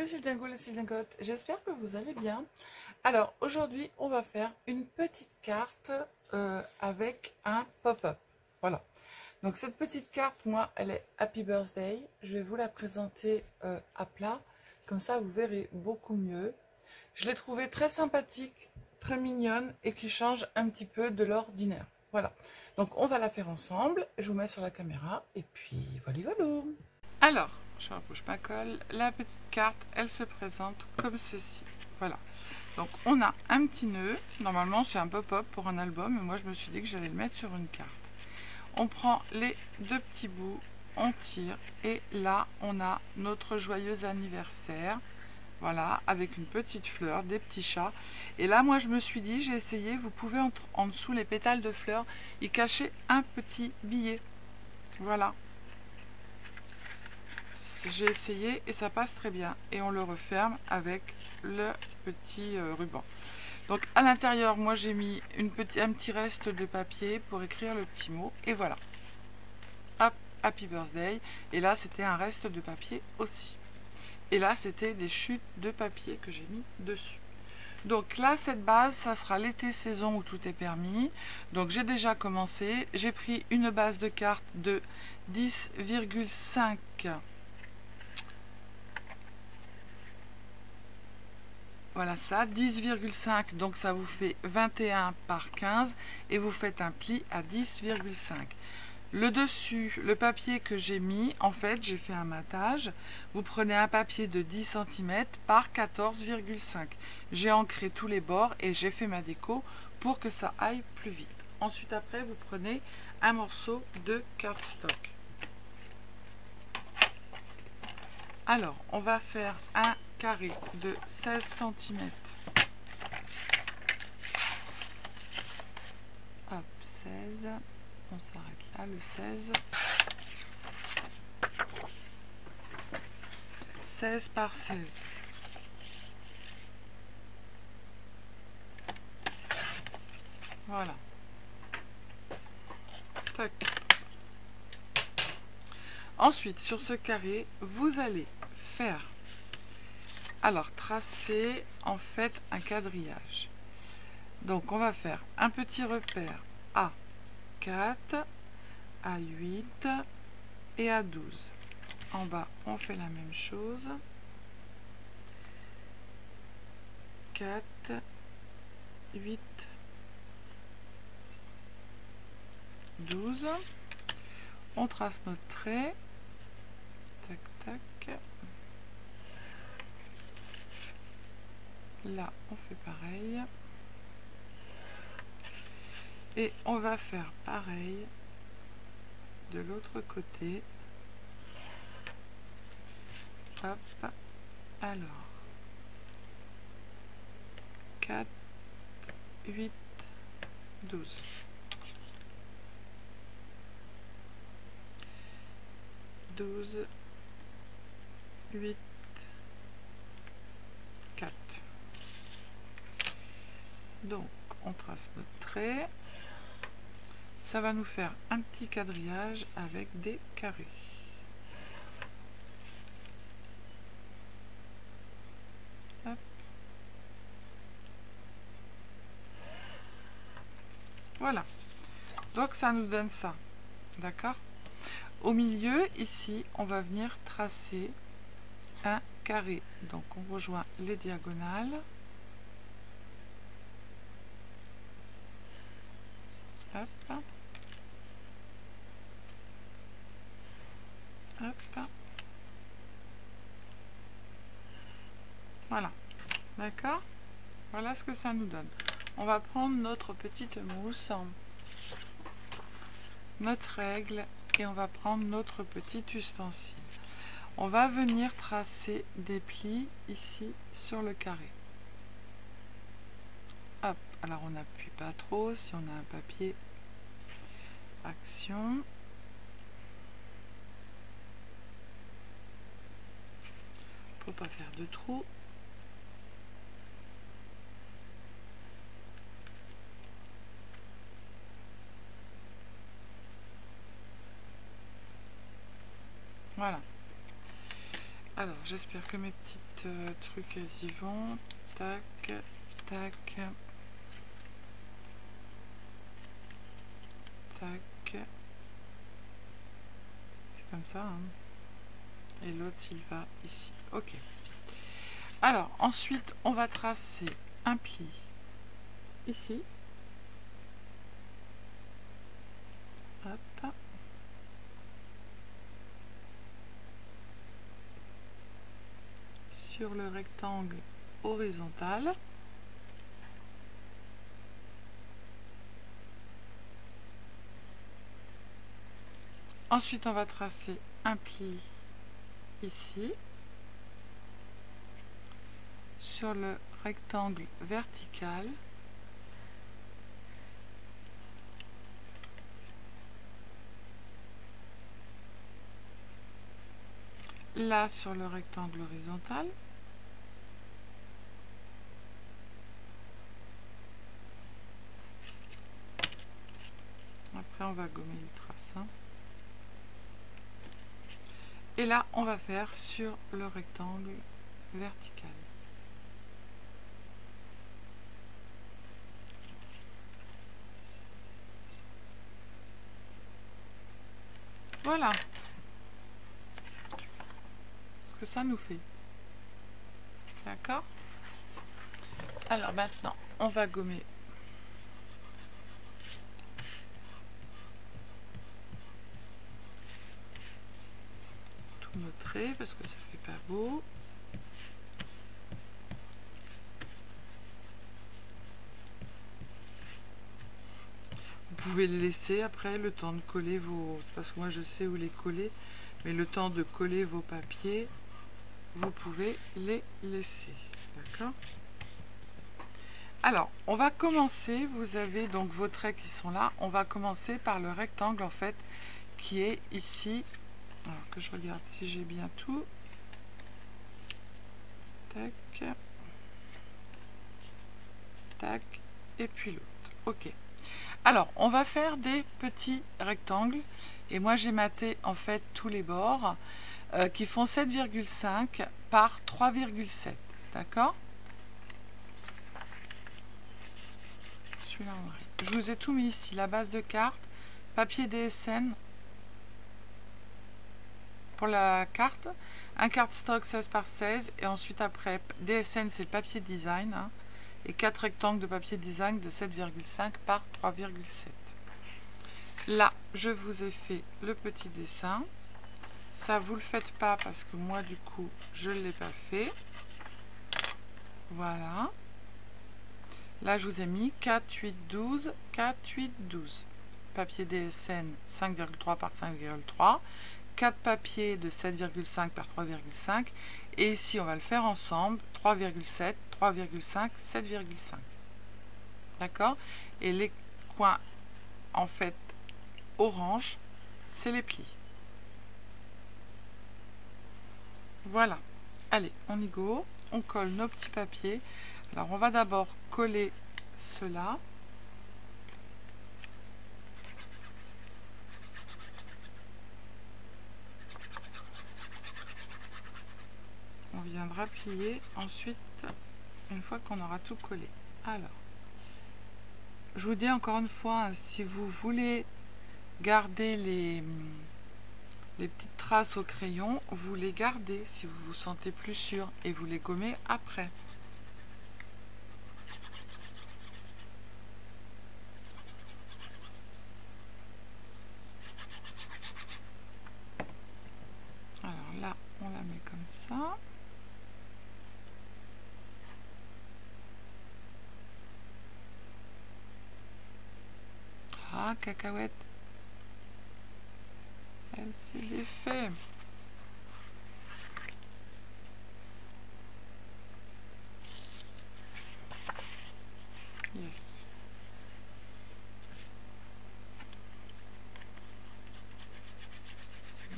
les Sildingos, les Sildingotes, j'espère que vous allez bien. Alors aujourd'hui on va faire une petite carte avec un pop-up. Voilà. Donc cette petite carte, moi, elle est Happy Birthday. Je vais vous la présenter à plat. Comme ça vous verrez beaucoup mieux. Je l'ai trouvée très sympathique, très mignonne et qui change un petit peu de l'ordinaire. Voilà. Donc on va la faire ensemble. Je vous mets sur la caméra et puis voilà, voilà. Alors, je rebouche ma colle. La petite carte, elle se présente comme ceci. Voilà. Donc on a un petit nœud. Normalement c'est un pop-up pour un album, mais moi je me suis dit que j'allais le mettre sur une carte. On prend les deux petits bouts, on tire et là on a notre joyeux anniversaire. Voilà, avec une petite fleur, des petits chats. Et là moi je me suis dit, j'ai essayé, vous pouvez en dessous les pétales de fleurs y cacher un petit billet. Voilà. J'ai essayé et ça passe très bien. Et on le referme avec le petit ruban. Donc à l'intérieur, moi j'ai mis un petit reste de papier pour écrire le petit mot. Et voilà. Hop, Happy Birthday. Et là c'était un reste de papier aussi. Et là c'était des chutes de papier que j'ai mis dessus. Donc là cette base, ça sera l'été saison où tout est permis. Donc j'ai déjà commencé. J'ai pris une base de cartes de 10,5. Voilà ça, 10,5, donc ça vous fait 21 par 15 et vous faites un pli à 10,5. Le dessus, le papier que j'ai mis, en fait, j'ai fait un matage. Vous prenez un papier de 10 cm par 14,5. J'ai ancré tous les bords et j'ai fait ma déco pour que ça aille plus vite. Ensuite, après, vous prenez un morceau de cardstock. Alors, on va faire un carré de 16 cm. Hop, 16. On s'arrête là, le 16. 16 par 16. Voilà. Tac. Ensuite, sur ce carré, vous allez faire, alors tracer en fait un quadrillage. Donc on va faire un petit repère à 4, à 8 et à 12. En bas, on fait la même chose. 4, 8, 12. On trace notre trait. Tac, tac. Là, on fait pareil. Et on va faire pareil de l'autre côté. Hop. Alors. 4, 8, 12. 12, 8, 4. Donc, on trace notre trait. Ça va nous faire un petit quadrillage avec des carrés. Hop. Voilà. Donc, ça nous donne ça. D'accord ? Au milieu, ici, on va venir tracer un carré. Donc, on rejoint les diagonales. Hop. Hop. Voilà. D'accord? Voilà ce que ça nous donne. On va prendre notre petite mousse, notre règle, et on va prendre notre petit ustensile. On va venir tracer des plis ici sur le carré. Hop, alors on n'appuie pas trop si on a un papier. Action. Faut pas faire de trous. Voilà. Alors, Alors, j'espère que mes petites trucs elles y vont. Tac, tac, tac. C'est comme ça, hein. Et l'autre, il va ici. Ok. Alors, ensuite, on va tracer un pli ici. Hop. Sur le rectangle horizontal. Ensuite, on va tracer un pli ici. Sur le rectangle vertical. Là, sur le rectangle horizontal. Après, on va gommer les traces. Hein. Et là, on va faire sur le rectangle vertical. Voilà ce que ça nous fait. D'accord? Alors maintenant, on va gommer tous nos traits parce que ça fait pas beau. Vous pouvez les laisser après le temps de coller vos... Parce que moi je sais où les coller, mais le temps de coller vos papiers, vous pouvez les laisser. D'accord? Alors, on va commencer, vous avez donc vos traits qui sont là. On va commencer par le rectangle en fait, qui est ici. Alors que je regarde si j'ai bien tout. Tac. Tac. Et puis l'autre. Ok. Alors, on va faire des petits rectangles. Et moi, j'ai maté en fait tous les bords qui font 7,5 par 3,7. D'accord? Celui-là, je vous ai tout mis ici. La base de carte, papier DSN pour la carte, un cardstock 16 par 16. Et ensuite, après, DSN, c'est le papier design. Hein, et 4 rectangles de papier design de 7,5 par 3,7. Là, je vous ai fait le petit dessin. Ça, vous le faites pas parce que moi, du coup, je ne l'ai pas fait. Voilà. Là, je vous ai mis 4, 8, 12, 4, 8, 12. Papier DSN 5,3 par 5,3. 4 papiers de 7,5 par 3,5. Et ici, on va le faire ensemble. 3,7, 3,5, 7,5. D'accord? Et les coins, en fait, orange, c'est les plis. Voilà. Allez, on y go. On colle nos petits papiers. Alors, on va d'abord coller cela. On viendra plier ensuite, une fois qu'on aura tout collé. Alors, je vous dis encore une fois, si vous voulez garder les petites traces au crayon, vous les gardez si vous vous sentez plus sûr et vous les gommez après. Alors là, on la met comme ça. Ah, cacahuète. Elle s'est défait. Yes.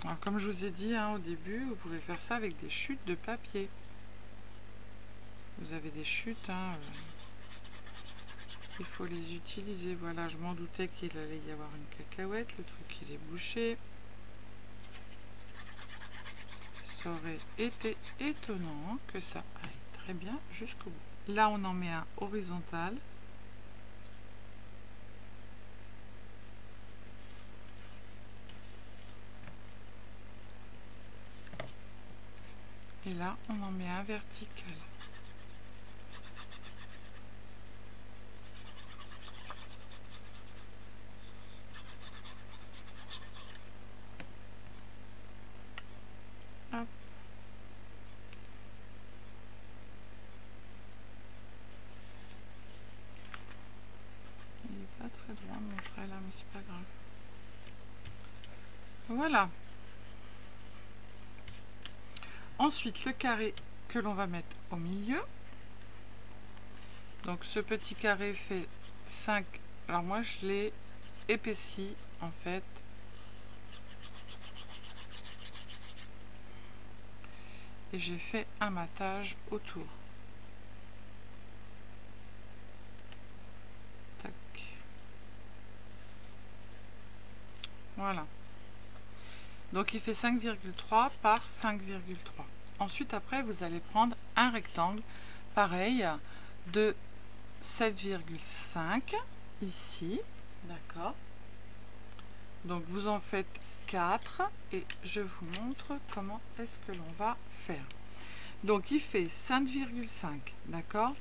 Alors, comme je vous ai dit hein, au début, vous pouvez faire ça avec des chutes de papier. Vous avez des chutes, hein, il faut les utiliser. Voilà, je m'en doutais qu'il allait y avoir une cacahuète. Le truc, il est bouché. ça aurait été étonnant que ça aille très bien jusqu'au bout. Là, on en met un horizontal. Et là, on en met un vertical. Hop. Il n'est pas très droit mon trait là, mais c'est pas grave. Voilà. Ensuite, le carré que l'on va mettre au milieu. Donc ce petit carré fait 5. Alors moi je l'ai épaissi en fait. Et j'ai fait un matage autour. Tac. Voilà. Donc il fait 5,3 par 5,3. Ensuite après vous allez prendre un rectangle pareil de 7,5 ici. D'accord. Donc vous en faites 4 et je vous montre comment est-ce que l'on va faire. Donc il fait 5,5, d'accord.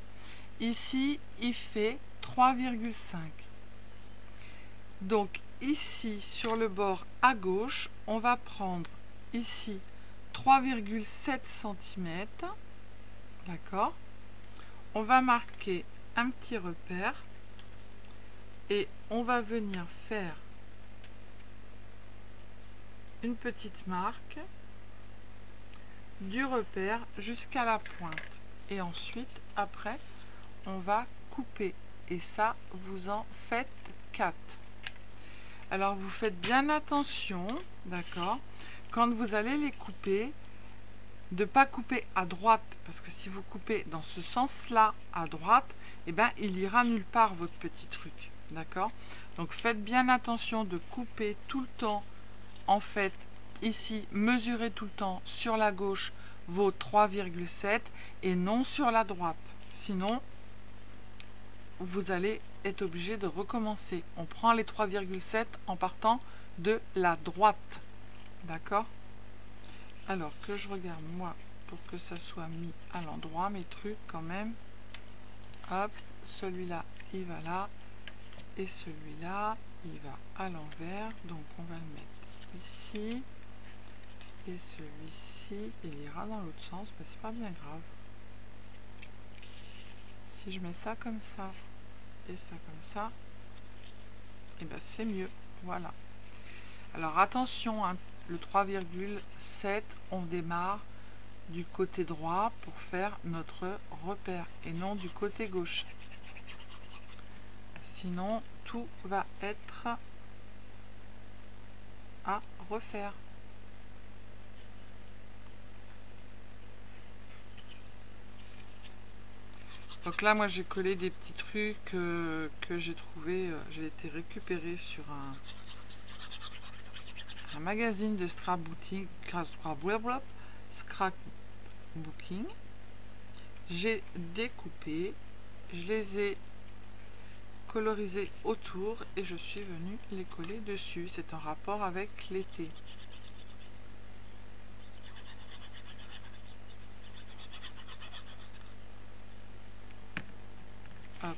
Ici il fait 3,5. Donc ici sur le bord à gauche on va prendre ici 3,7 cm, d'accord. On va marquer un petit repère et on va venir faire une petite marque du repère jusqu'à la pointe et ensuite après on va couper et ça vous en faites 4. Alors vous faites bien attention, d'accord, quand vous allez les couper, de pas couper à droite, parce que si vous coupez dans ce sens là à droite, et ben il ira nulle part votre petit truc, d'accord. Donc faites bien attention de couper tout le temps, en fait ici mesurez tout le temps sur la gauche vos 3,7 et non sur la droite, sinon vous allez être obligé de recommencer. On prend les 3,7 en partant de la droite, d'accord. Alors que je regarde moi pour que ça soit mis à l'endroit mes trucs quand même. Hop, celui-là il va là et celui-là il va à l'envers, donc on va le mettre ici et celui-ci il ira dans l'autre sens, mais c'est pas bien grave. Si je mets ça comme ça et ça comme ça, et ben c'est mieux. Voilà. Alors attention, hein, le 3,7 on démarre du côté droit pour faire notre repère et non du côté gauche, sinon tout va être à refaire. Donc là moi j'ai collé des petits trucs que j'ai trouvé, j'ai été récupéré sur un magazine de scrapbooking, j'ai découpé, je les ai colorisés autour et je suis venue les coller dessus. C'est en rapport avec l'été. Hop.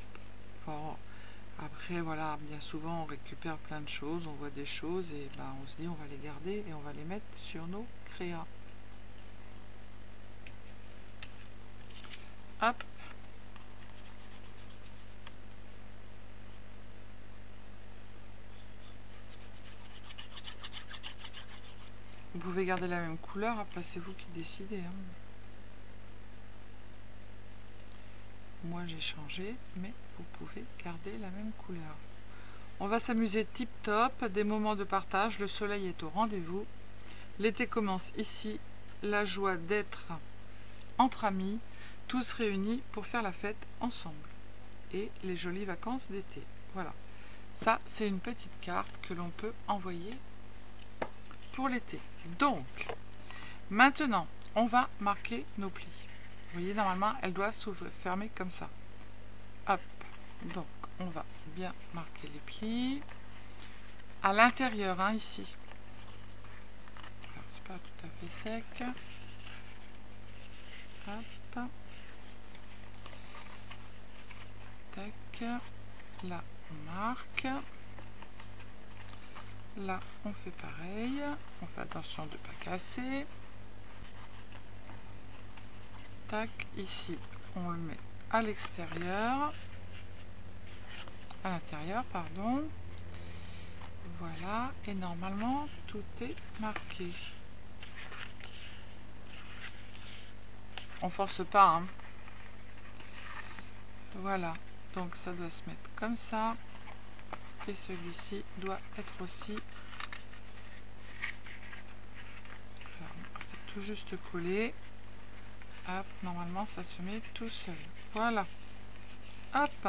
Bon. Après voilà, bien souvent on récupère plein de choses, on voit des choses et ben, on se dit on va les garder et on va les mettre sur nos créas. Hop. Vous pouvez garder la même couleur, après c'est vous qui décidez, hein. Moi j'ai changé, mais vous pouvez garder la même couleur. On va s'amuser tip top, des moments de partage, le soleil est au rendez-vous. L'été commence ici, la joie d'être entre amis, tous réunis pour faire la fête ensemble. Et les jolies vacances d'été. Voilà. Ça, c'est une petite carte que l'on peut envoyer pour l'été. Donc, Maintenant, on va marquer nos plis. Vous voyez, normalement, elle doit s'ouvrir, fermer comme ça. Hop. Donc, on va bien marquer les plis. À l'intérieur, hein, ici. Alors, c'est pas tout à fait sec. Hop. Tac. Là, on marque. Là, on fait pareil. On fait attention de ne pas casser. Tac, ici, on le met à l'extérieur. À l'intérieur, pardon. Voilà, et normalement, tout est marqué. On force pas, hein. Voilà, donc ça doit se mettre comme ça. Et celui-ci doit être aussi. C'est tout juste collé. Hop, normalement ça se met tout seul. Voilà. Hop.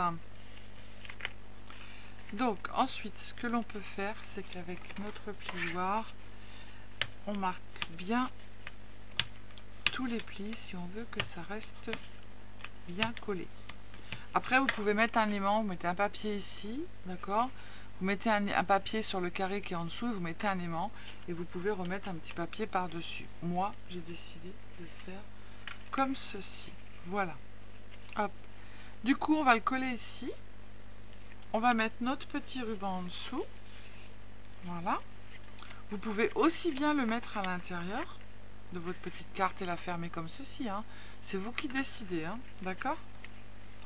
Donc ensuite, ce que l'on peut faire, c'est qu'avec notre plioir, on marque bien tous les plis si on veut que ça reste bien collé. Après, vous pouvez mettre un aimant, vous mettez un papier ici, d'accord? Vous mettez un papier sur le carré qui est en dessous et vous mettez un aimant et vous pouvez remettre un petit papier par-dessus. Moi, j'ai décidé de faire comme ceci. Voilà. Hop. Du coup, on va le coller ici. On va mettre notre petit ruban en dessous. Voilà. Vous pouvez aussi bien le mettre à l'intérieur de votre petite carte et la fermer comme ceci, hein. C'est vous qui décidez, hein. D'accord?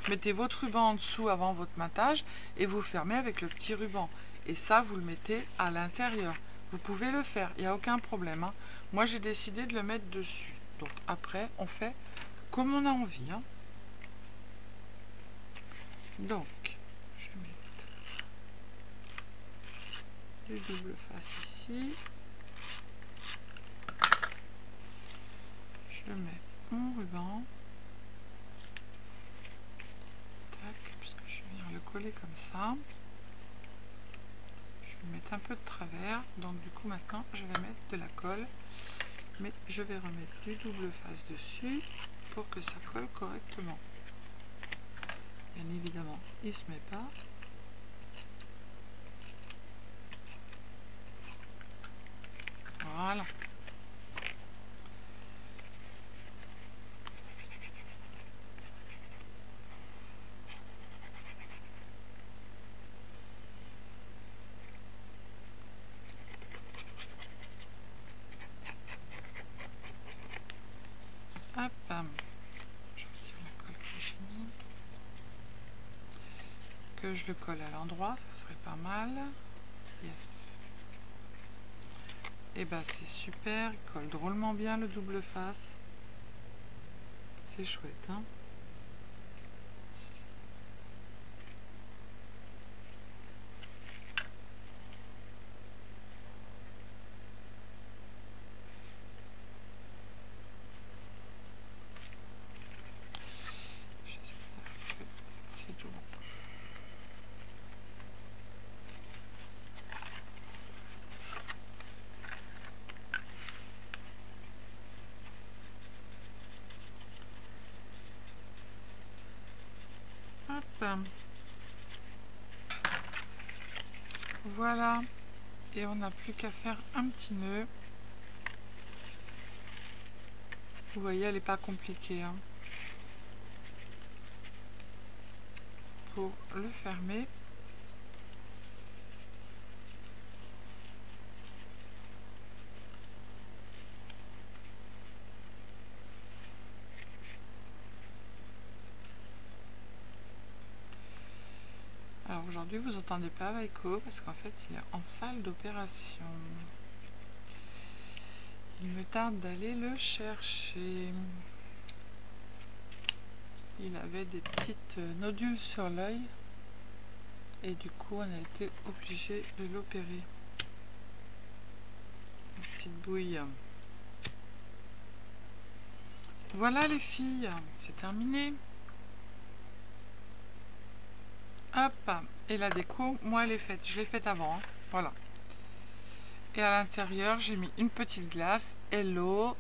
Mettez votre ruban en dessous avant votre matage et vous fermez avec le petit ruban. Et ça, vous le mettez à l'intérieur. Vous pouvez le faire, il n'y a aucun problème, hein. Moi, j'ai décidé de le mettre dessus. Donc après, on fait comme on a envie, hein. Donc, je vais mettre du double face ici. Je mets mon ruban. Puisque je vais venir le coller comme ça. Je vais mettre un peu de travers, donc du coup maintenant je vais mettre de la colle, mais je vais remettre du double face dessus pour que ça colle correctement. Bien évidemment, il se met pas. Voilà. Hop, je retire la colle que j'ai mis. Que je le colle à l'endroit, ça serait pas mal. Yes. Et ben c'est super, il colle drôlement bien le double face. C'est chouette, hein. C'est tout bon. Hop. Voilà. Et on n'a plus qu'à faire un petit nœud. Vous voyez, elle n'est pas compliquée, hein. Pour le fermer. Alors aujourd'hui, vous n'entendez pas Vaiko parce qu'en fait, il est en salle d'opération. Il me tarde d'aller le chercher. Il avait des petites nodules sur l'œil et du coup, on a été obligé de l'opérer. Une petite bouille. Voilà les filles, c'est terminé. Hop, et la déco, moi elle est faite, je l'ai faite avant, hein. Voilà. Et à l'intérieur, j'ai mis une petite glace, Hello,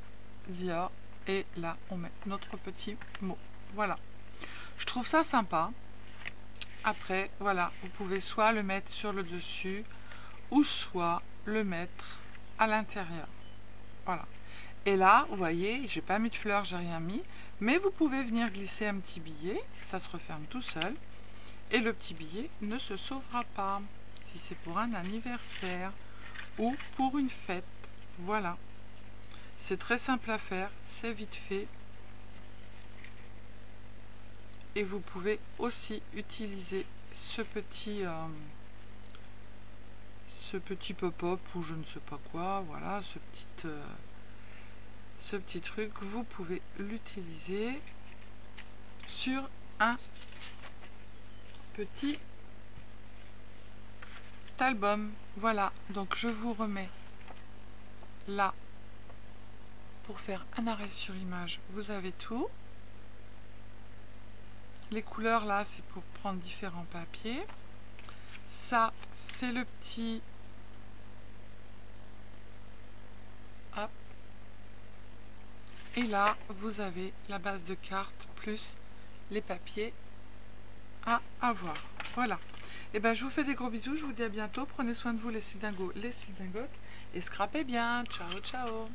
Zior. Et là, on met notre petit mot. Voilà. Je trouve ça sympa. Après, voilà, vous pouvez soit le mettre sur le dessus ou soit le mettre à l'intérieur. Voilà. Et là, vous voyez, j'ai pas mis de fleurs, j'ai rien mis. Mais vous pouvez venir glisser un petit billet. Ça se referme tout seul. Et le petit billet ne se sauvera pas. Si c'est pour un anniversaire ou pour une fête. Voilà. C'est très simple à faire. C'est vite fait. Et vous pouvez aussi utiliser ce petit pop-up ou je ne sais pas quoi, voilà, ce petit truc, vous pouvez l'utiliser sur un petit album. Voilà, donc je vous remets là pour faire un arrêt sur image. Vous avez tout. Les couleurs là, c'est pour prendre différents papiers. Ça, c'est le petit... Hop. Et là, vous avez la base de cartes plus les papiers à avoir. Voilà. Et ben, je vous fais des gros bisous. Je vous dis à bientôt. Prenez soin de vous, les cildingos, les cildingotes. Et scrapez bien. Ciao, ciao.